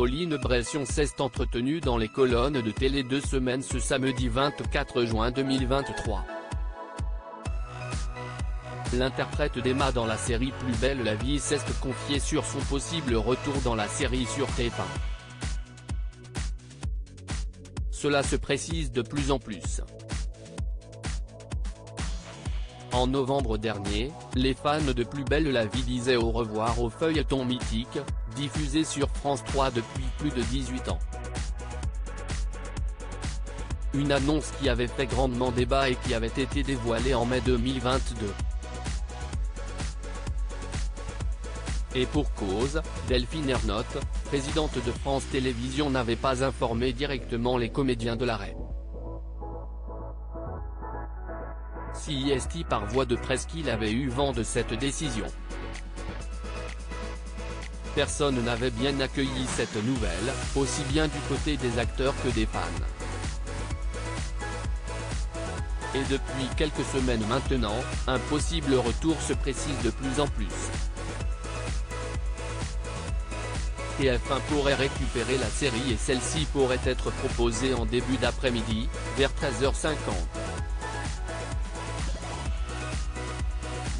Pauline Bression s'est entretenue dans les colonnes de Télé 2 Semaines ce samedi 24 juin 2023. L'interprète d'Emma dans la série Plus belle la vie s'est confiée sur son possible retour dans la série sur TF1. Cela se précise de plus en plus. En novembre dernier, les fans de Plus belle la vie disaient au revoir au feuilleton mythique, diffusé sur France 3 depuis plus de 18 ans. Une annonce qui avait fait grandement débat et qui avait été dévoilée en mai 2022. Et pour cause, Delphine Ernotte, présidente de France Télévisions n'avait pas informé directement les comédiens de l'arrêt. CIST par voie de presse qu'il avait eu vent de cette décision. Personne n'avait bien accueilli cette nouvelle, aussi bien du côté des acteurs que des fans. Et depuis quelques semaines maintenant, un possible retour se précise de plus en plus. TF1 pourrait récupérer la série et celle-ci pourrait être proposée en début d'après-midi, vers 13h50.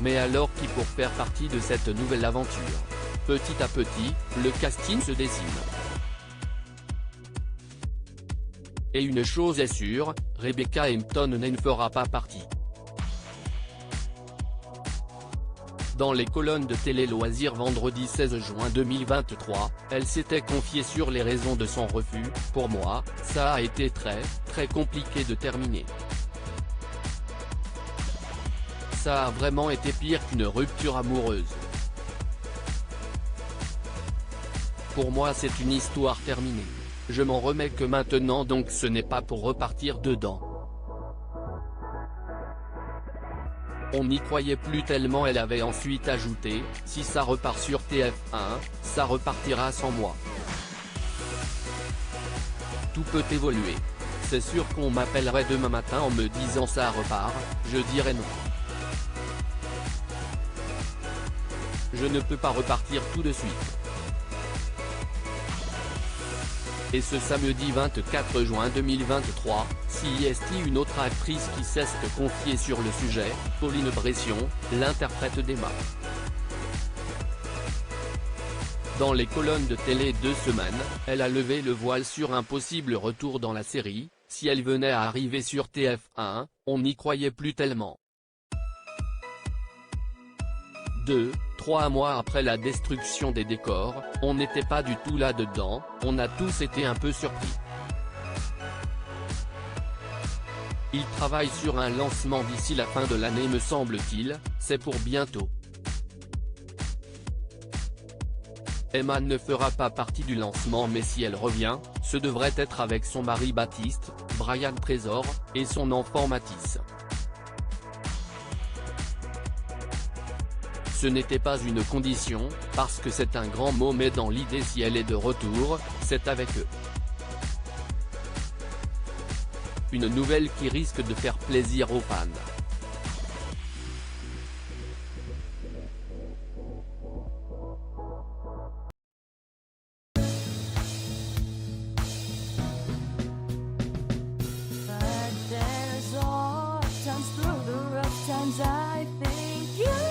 Mais alors qui pour faire partie de cette nouvelle aventure? Petit à petit, le casting se dessine. Et une chose est sûre, Rebecca Hampton ne fera pas partie. Dans les colonnes de Télé Loisirs vendredi 16 juin 2023, elle s'était confiée sur les raisons de son refus. Pour moi, ça a été très compliqué de terminer. Ça a vraiment été pire qu'une rupture amoureuse. Pour moi c'est une histoire terminée. Je m'en remets que maintenant donc ce n'est pas pour repartir dedans. On n'y croyait plus tellement. Elle avait ensuite ajouté, si ça repart sur TF1, ça repartira sans moi. Tout peut évoluer. C'est sûr qu'on m'appellerait demain matin en me disant ça repart, je dirais non. Je ne peux pas repartir tout de suite. Et ce samedi 24 juin 2023, CIST une autre actrice qui s'est confiée sur le sujet, Pauline Bression, l'interprète d'Emma. Dans les colonnes de Télé 2 Semaines, elle a levé le voile sur un possible retour dans la série. Si elle venait à arriver sur TF1, on n'y croyait plus tellement. 2-3 mois après la destruction des décors, on n'était pas du tout là-dedans, on a tous été un peu surpris. Il travaille sur un lancement d'ici la fin de l'année me semble-t-il, c'est pour bientôt. Emma ne fera pas partie du lancement mais si elle revient, ce devrait être avec son mari Baptiste, Brian Trésor, et son enfant Mathis. Ce n'était pas une condition, parce que c'est un grand mot mais dans l'idée si elle est de retour, c'est avec eux. Une nouvelle qui risque de faire plaisir aux fans. I think you